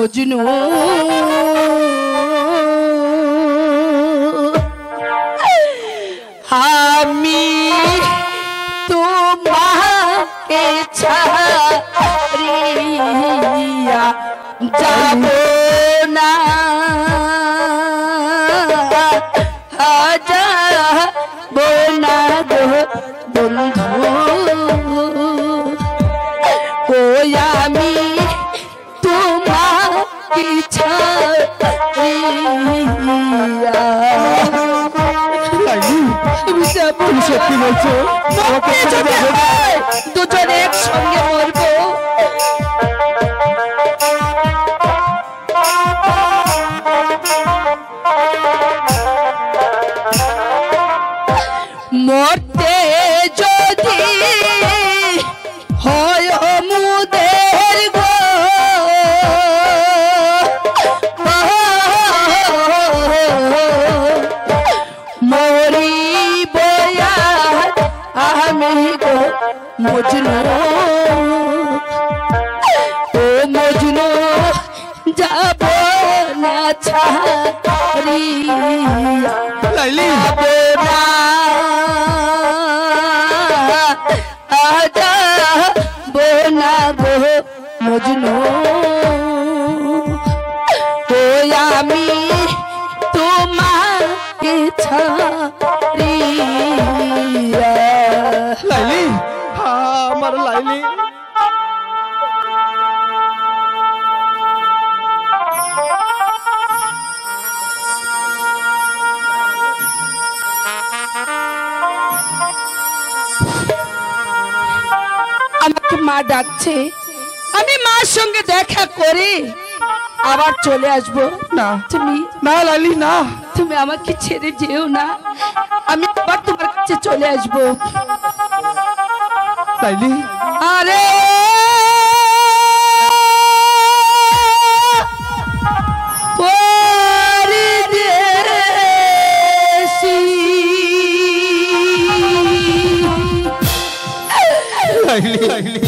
মজনু আমি তোমাকে ছাড়িয়া যাব না যাব না গো বন্ধু ও আমি তোমাকে ছাড়িয়া তুমি সত্যি বলছো? দুজনে একসঙ্গে মরবো। মরতে যদি হয় মুদের গো মরিব আমি গো মজনু ও মজনু যাব না ছাড়িয়া লাইলি মজনু ও আমি তোমাকে ছাড়িয়া লাইলি আমার লাইলি আমাকে মা ডাকছে আমি মার সঙ্গে দেখা করে আবার চলে আসবো। না তুমি না লাইলি না তুমি আমাকে ছেড়ে যেও না আমি আবার তোমার কাছে চলে আসবো। লাইলি আরে পরদেশী লাইলি লাইলি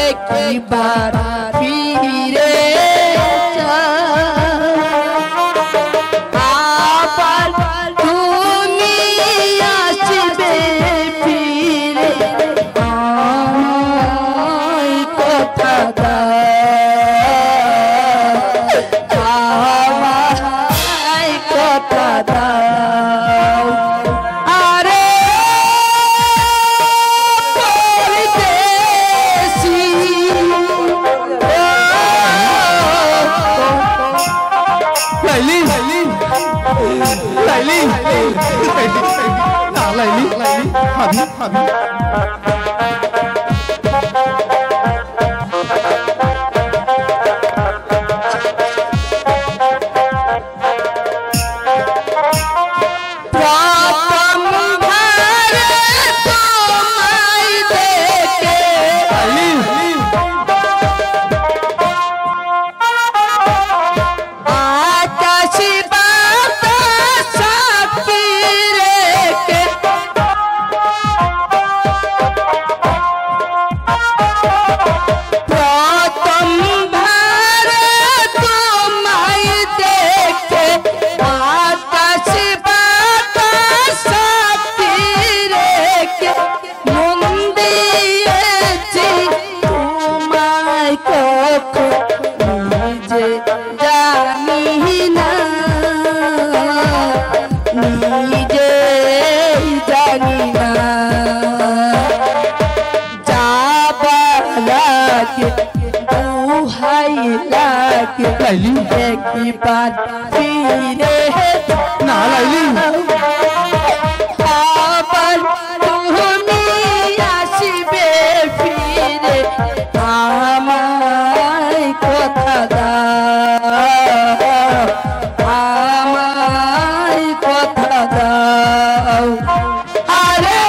একবার ফিরে আবার তুমি আসবে ফিরে আমায় কথা দাও আমায় কথা দাও আরে লাইলি লাইলি লাইলি না লাইলি লাইলি ভাবি ভাবি লাইলি একবার ফিরে না লাইলি আবার তুমি আসবে ফিরে আমায় কথা দাও আমায় কথা দাও আরে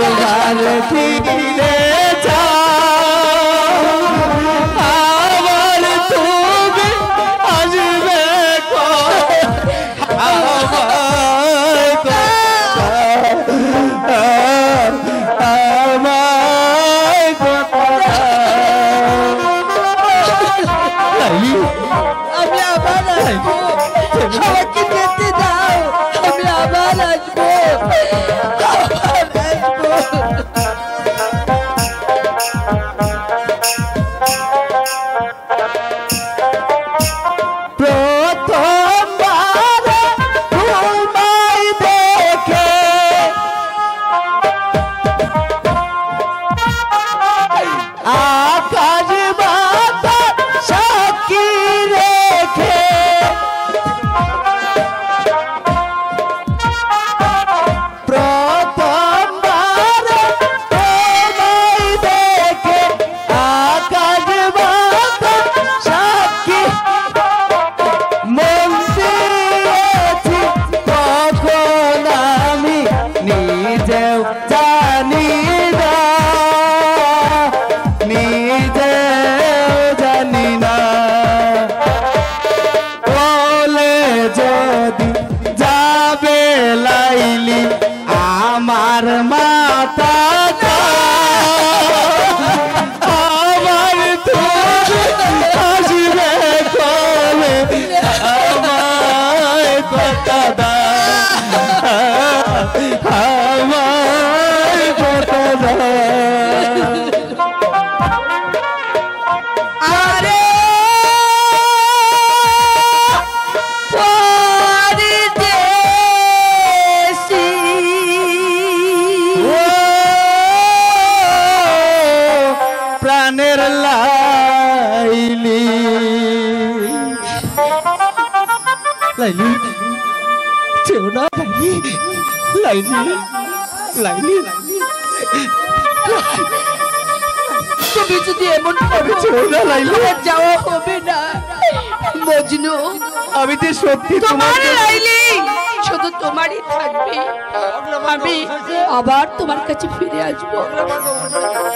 একবার ফিরে যাও আবার তুমি আসবে আমায় লাইলি আমি আবার আসবো, আমাকে যেতে দাও, আমি আবার আসবো, প্রথমবার তোমায় দেখে আকাশ বাতাস সাক্ষী রেখে প্রথমবার তোমায় দেখে আকাশ বাতাস সাক্ষী মন দিয়েছি তখন আমি নিজেও জানি না, নিজেও জানি না বলে যদি যাবে লাইলি আমার মাথা আমার তুমি আসবে কবে আমায় কথা দাও আমায় কথা দাও আরে পরদেশি ও প্রাণের লাইলি লাইলি চেও না লাইলি লাইলি তুমি যদি এমন করো চেও না লাইলি আমার যাওয়া হবে না মজনু, আমি যে সত্যি তোমার তোমাকে লাইলি শুধু তোমারই থাকবে, আমি আবার তোমার কাছে ফিরে আসবো,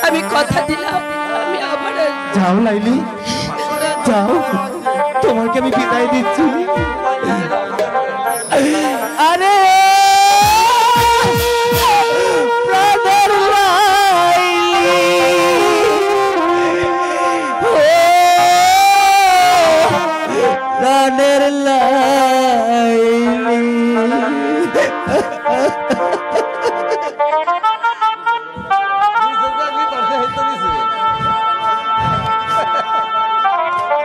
আমি কথা দিলাম আমি আবার আসবো। যাও লাইলি যাও তোমাকে আমি বিদায় দিচ্ছি আরে প্রাণের লাইলি ও প্রাণের লাইলি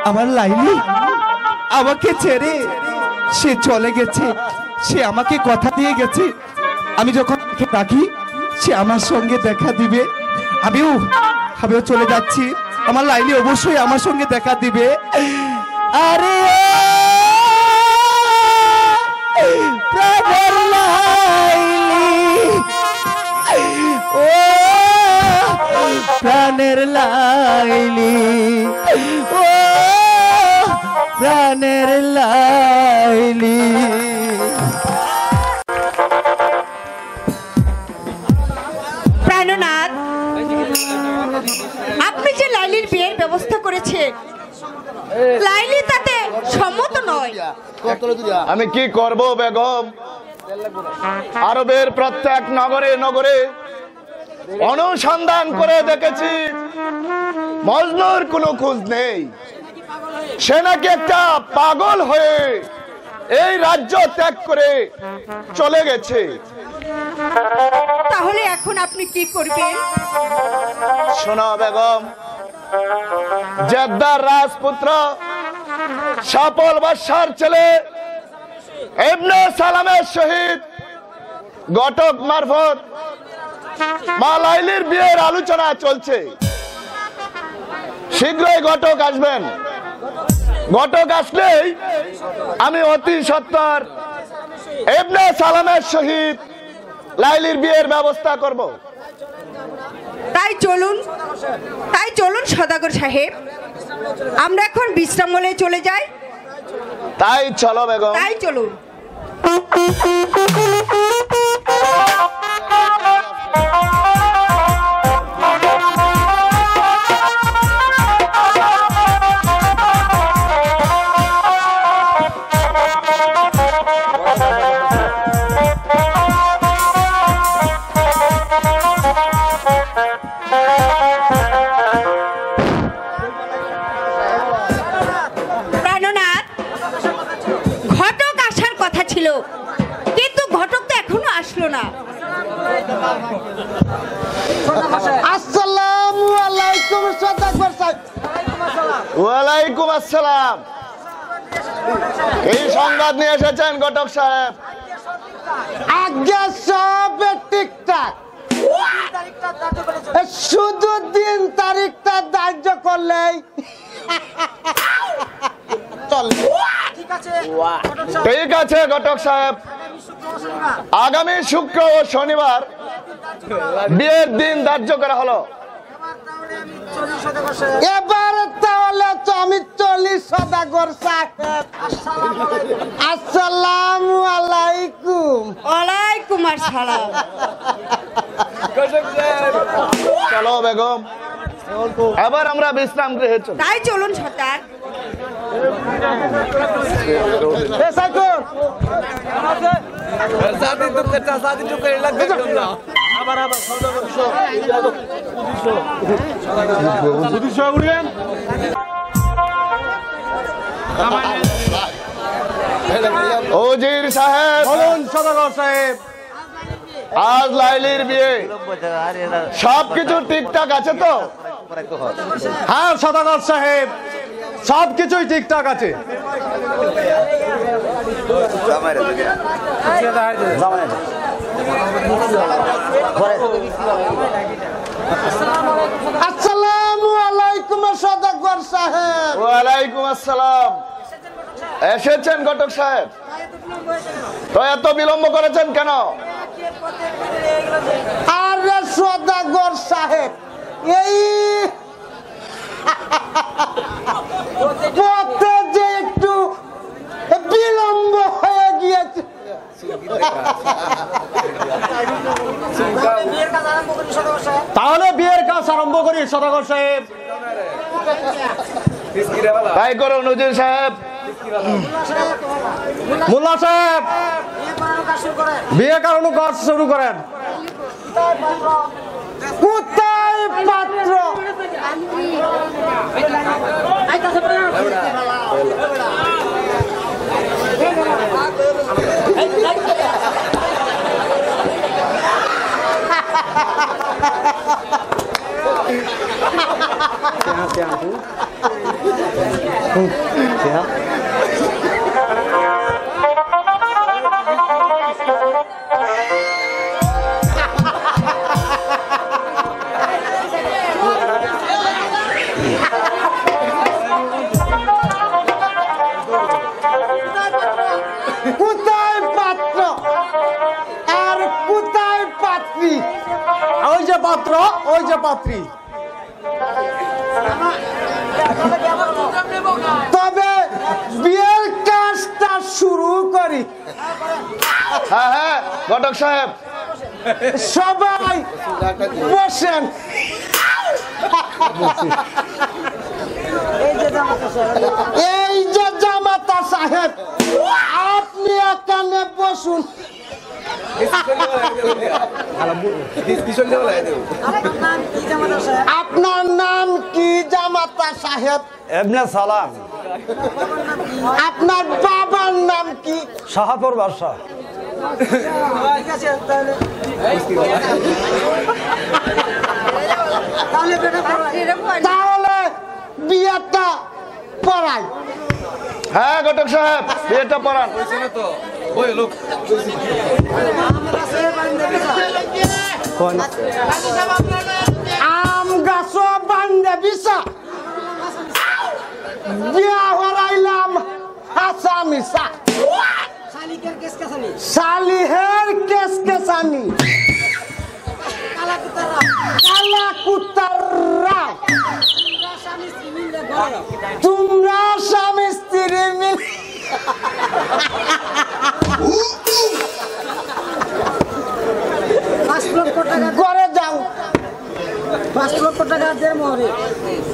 আমার লাইলি আমাকে ছেড়ে সে চলে গেছে, সে আমাকে কথা দিয়ে গেছে আমি যখন তাকে ডাকি সে আমার সঙ্গে দেখা দিবে, আমিও চলে যাচ্ছি, আমার লাইলি অবশ্যই আমার সঙ্গে দেখা দিবে। আরে প্রাণের লাইলি ও প্রাণের লাইলি ও প্রাণের লাইলি প্রাণনাথ, আপনি যে লাইলির বিয়ের ব্যবস্থা করেছেন লাইলি তাতে সম্মত নয়। আমি কি করব বেগম? আরবের প্রত্যেক নগরে নগরে অনুসন্ধান করে দেখেছি মজনুর কোনো খোঁজ নেই, সে নাকি একটা পাগল হয়ে এই রাজ্য ত্যাগ করে চলে গেছে। তাহলে এখন আপনি কি করবেন? শোনো বেগম, জেদ্দার রাজপুত্র সফল বাদশার ছেলে ইবনে সালামের সহিত ঘটক মারফত মা লাইলির বিয়ের আলোচনা চলছে, শীঘ্রই ঘটক আসবেন। ঘটক আসলেই আমি অতি সত্বর ইবনে সালামের সহিত লাইলির বিয়ের ব্যবস্থা করব। তাই চলুন সদাগর সাহেব, আমরা এখন বিশ্রামলে চলে যাই। তাই চলো বেগম, তাই চলুন। Thank you. প্রাণনাথ, ঘটক আসার কথা ছিল, কিন্তু ঘটক তো এখনো আসলো না। আসসালামু আলাইকুম সদাগর সাহেব। ওয়ালাইকুম আসসালাম। এই সংবাদ নিয়ে এসেছেন ঘটক সাহেব? আজ্ঞা সব ঠিকঠাক, শুধু দিন তারিখটা ধার্য করলেই চলবে। ঠিক আছে ঘটক সাহেব, আগামী শুক্র ও শনিবার বিয়ের দিন ধার্য করা হলো। এবার তাহলে তো আমি চলি সদাগর সাহেব। আসসালামু আলাইকুম। ওয়ালাইকুম আসসালাম। চলো বেগম, এবার আমরা বিশ্রাম গৃহে চলি। তাই চলুন সর্দার। ওজির সাহেব, বলুন সদাগর সাহেব। আজ লাইলির বিয়ে, সবকিছু ঠিকঠাক আছে তো? হ্যাঁ সদাগর সাহেব, সবকিছুই ঠিকঠাক আছে। আসসালামু আলাইকুম সদাগর সাহেব। ওয়ালাইকুম আসসালাম। এসেছেন ঘটক সাহেব? তো এত বিলম্ব করেছেন কেন? আরে সদাগর সাহেব, এই পথে যে একটু বিলম্ব হয়ে গিয়েছে। তাহলে বিয়ের কাজ আরম্ভ করি সদাগর সাহেব। তাই করুন উজির সাহেব। মোল্লা সাহেব, বিয়ে করানো কাজ শুরু করেন। কোথায় পাত্র? কোথায় পাত্র আর কোথায় পাত্রী? ওই যে পাত্র, ওই যে পাত্রী। তবে বিয়ের কাজটা শুরু করি। হ্যাঁ হ্যাঁ ঘটক সাহেব। সবাই বসেন। এই যে জামাতা সাহেব, আপনি এখানে বসুন। আপনার নাম কি জামাতা সাহেব? এবনে সালাম। আপনার বাবার নাম কি? শাহাপুর বাদশা। তাহলে বিয়েটা পড়াই। হ্যাঁ ঘটক সাহেব, বিয়েটা পড়ান। আম গাছ বান্ধে বিছা বিয়া হরাইলাম হাসা মিশা। শালিহের কেস কেসানি, কালা কুত্তার রাম। তোমরা স্বামী স্ত্রী মিল করে যাও। 5 লক্ষ টাকা দেড় মহরে,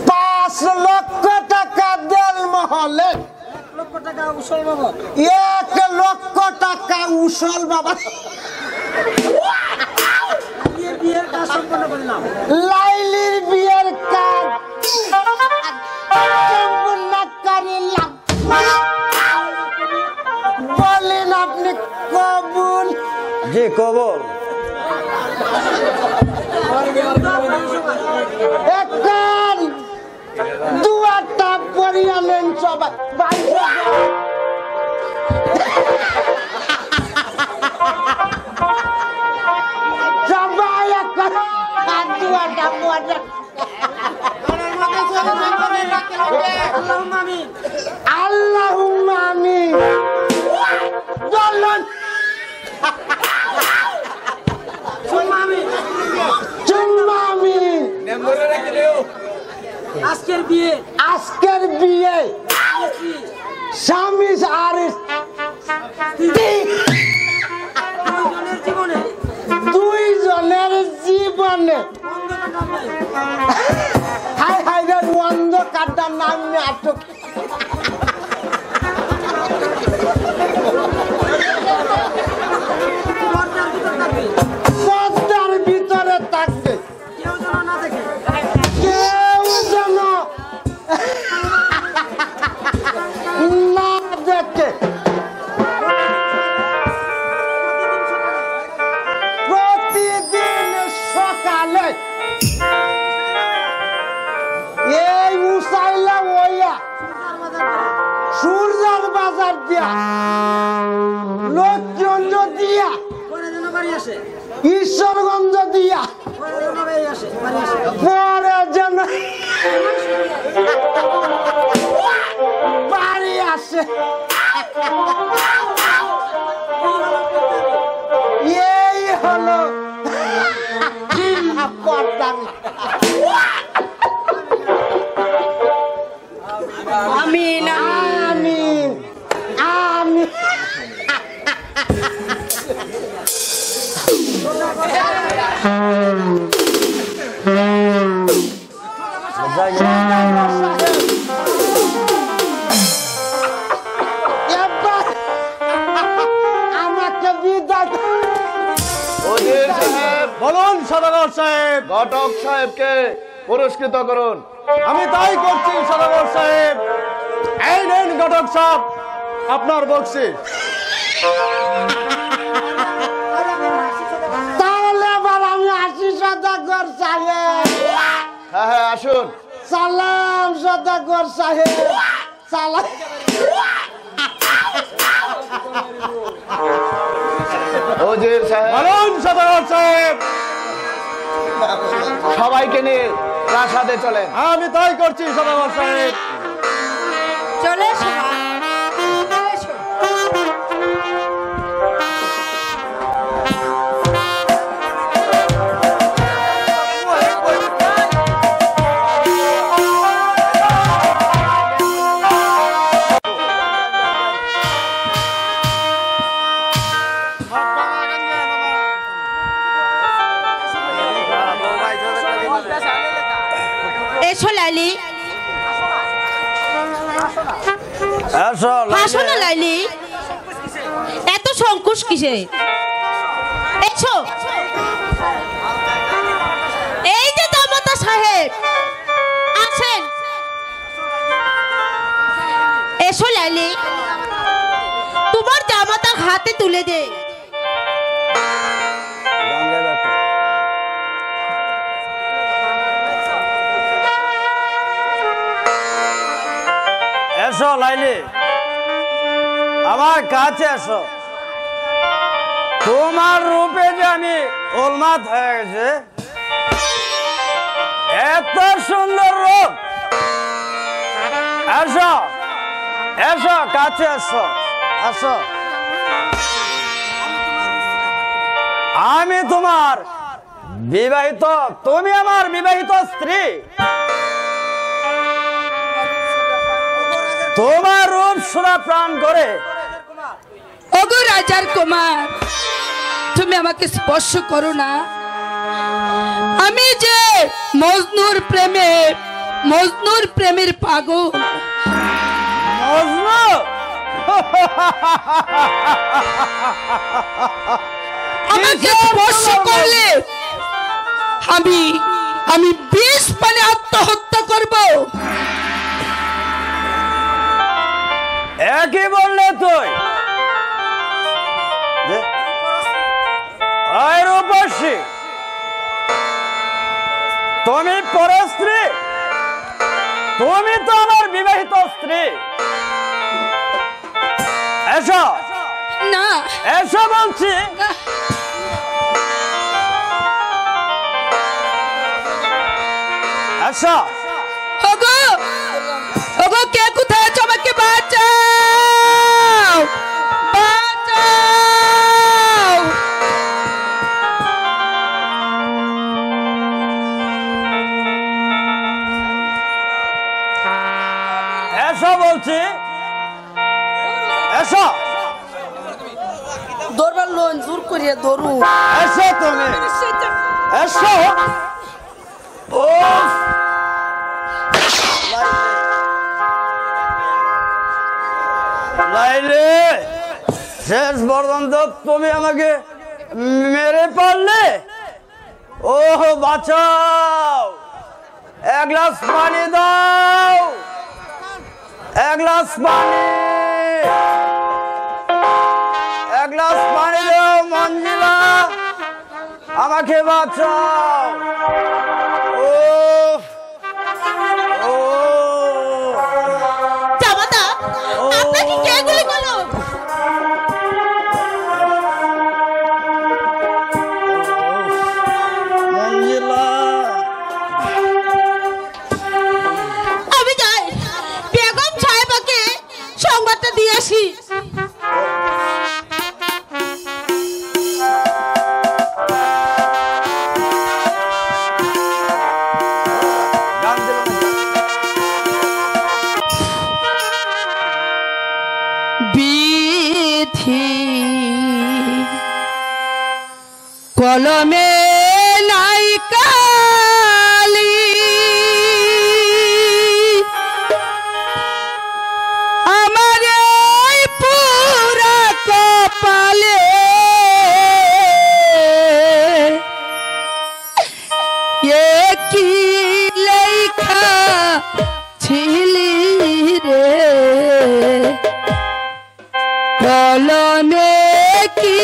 5 লক্ষ টাকা দেল মহলে, 1 লক্ষ টাকা উসল বাবদ, 1 লক্ষ টাকা উসল বাবা। বিয়ের কাজ সম্পন্ন করলাম। লাইলির বিয়ের কাজ সম্পূর্ণ করিলাম। বলেন আপনি কবুল? জি কবুল। এখন দুয়ারটা পড়িয়া নেন সবাই। সবাই এখন দুয়ারটা পড়ে। আল্লাহুম্মা আমিন। আল্লাহুম্মা আমিন। চলুন। সুম্মা আমিন। সুম্মা আমিন। আজকের বিয়ে আজকের বিয়ে স্বামী আর স্ত্রী দুইজনের জীবনে দুইজনের জীবনে অন্ধকার নাই। হাই হাই রে অন্ধকারটার নাম নাটক। পর্দার ভিতর পর্দার ভিতরে থাকবে, থাকবে, কেউ যেন না দেখে। কেউ যেন না দেখে। প্রতিদিন সকালে এই উসাইলা ওইয়া সূর্যের বাজার দিয়া লোকজন্ড দিয়া পরে যেন বাড়ি আসে, ঈশ্বরগঞ্জ দিয়া পরে যেন বাড়ি আসে, বাড়ি আসে। পরে যেন বাড়ি আসে। এই হলো পর্দার। আমিন আমিন আমিন। এবার আমাকে বিদায় ওজির সাহেব, বলুন সদাগর সাহেব। ঘটক সাহেবকে পুরস্কৃত করুন। আমি তাই করছি সদাগর সাহেব। এই নেন ঘটক সাহেব আপনার বকশিস। তাহলে এবার আমি আসি সদাগর সাহেব। হ্যাঁ হ্যাঁ আসুন। সালাম সদাগর সাহেব, সালাম। ওজির সাহেব, বলুন সদাগর সাহেব। সবাইকে নিয়ে প্রাসাদে চলেন। আমি তাই করছি সদাগর সাহেব। চলে এসো মা। চলে এসো। এসো লাইলি। হাসো না লাইলি, এত সংকোচ কিসে? এসো। এই যে জামাতা সাহেব আছেন। এসো লাইলি, তোমার জামাতা হাতে তুলে দে। এসো লাইলি, আমার কাছে এসো। তোমার রূপে যে আমি উন্মাদ হয়ে গেছে। এত সুন্দর রূপ। এসো এসো কাছে এসো, আসো। আমি তোমার বিবাহিত, তুমি আমার বিবাহিত স্ত্রী। তোমার রূপ সোনা প্রাণ করে। ওগো রাজার কুমার, তুমি আমাকে স্পর্শ করো না। আমি যে মজনুর প্রেমের পাগল। মজনু? আমাকে স্পর্শ করলে আমি আমি বিষ পানে আত্মহত্যা করব। একই বললে তুই রূপসী, তুমি পরের স্ত্রী, তুমি তো আমার বিবাহিত স্ত্রী। এসো না এসো বলছি। এসো। ওগো ওগো, কে কোথায় আছো? আমাকে বাঁচাও, বাঁচাও। এসো বলছি, এসো। দৌড়বার লোন জোর করিয়া দৌড়ু। এসো তুমি, এসো। ও লাইলে, শেষ পর্যন্ত তুমি আমাকে মেরে পারলে। ও বাঁচাও, এক গ্লাস পানি দাও, এক গ্লাস পানি, এক গ্লাস পানি দাও মঞ্জিলা, আমাকে বাঁচাও। ও ও জামাতা, আপনাকে কে গুলি করলো? মঞ্জিলা, আমি যাই বেগম সাহেবাকে সংবাদটা দিয়ে আসি। গান দিল না। বিধি কলমে নাই কালি, আমার এই পুরা কপালে এ কি লেখা ছিলি রে, কলমে কি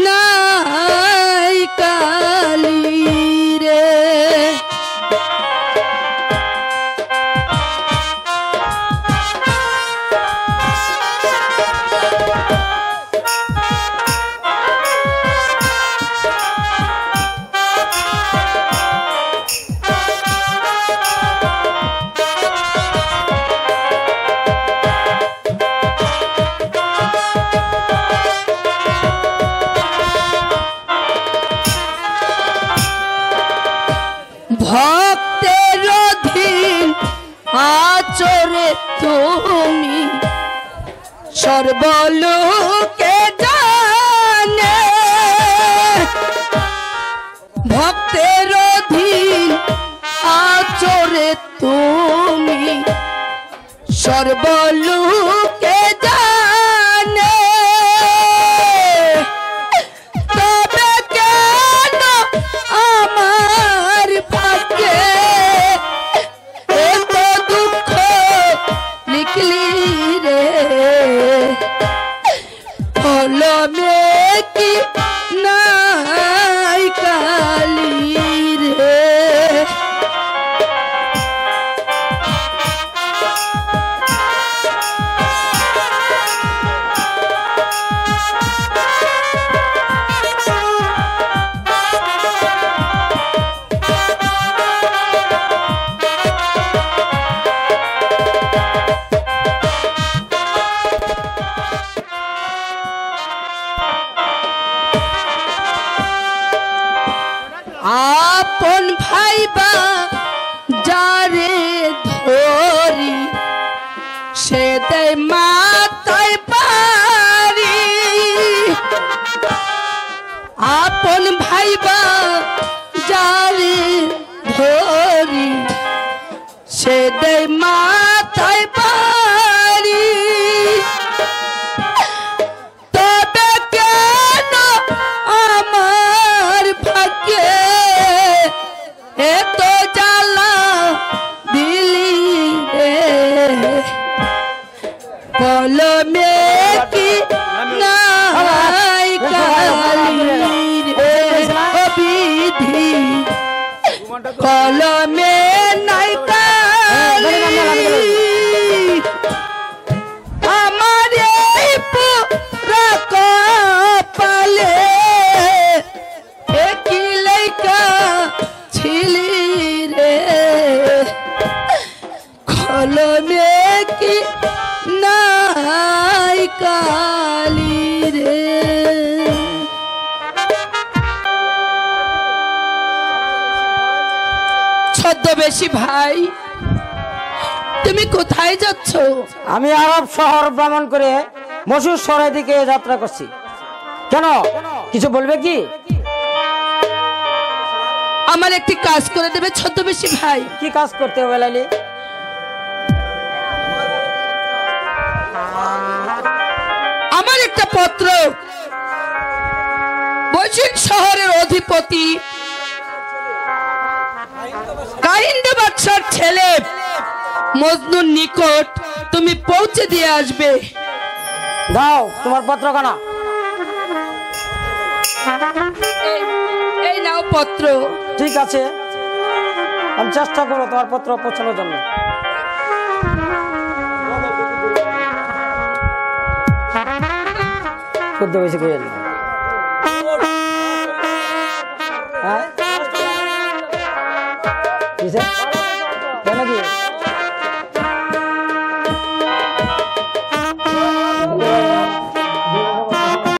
নাই কালি রে। ভক্তের অধীন আচরে তুমি সর্বলোকে জানে, ভক্তের অধীন আচরে তুমি সর্বলোকে জানে, তবে কেন আমার ভাগ্যে এত দুঃখ লিখলি রে, কলমে কি নাই কালি রে। আপন ভাইবা যারে ধরি, সে দেয় মাথায় পারি। আপন ভাইবা যারে ধরি, সে দেয় মাথায় পারি। তবে কেন আমার ভাগ্যে এত জ্বালা দিলি রে কলমে কি নাই কালির রে ও বিধি কলমে নাই কালি আমার এই পুরা কপালে একই লাইকা ছিলি রে কলমে কি নাই কালি রে ছদ্মবেশী ভাই তুমি কোথায় যাচ্ছ? আমি আরব শহর ভ্রমণ করে মসুর শহরের দিকে যাত্রা করছি। কেন, কিছু বলবে কি? আমার একটি কাজ করে দেবে ছদ্মবেশী ভাই? কি কাজ করতে হবে লাইলি? আমার একটা পত্র বৈচিন শহরের অধিপতি কাহিন্দে বাদশার ছেলে মজনুর নিকট তুমি পৌঁছে দিয়ে আসবে। দাও তোমার পত্রখানা। এই নাও পত্র। ঠিক আছে, আমি চেষ্টা করবো তোমার পত্র পৌঁছানোর জন্য। করতে বেশি করে হ্যাঁ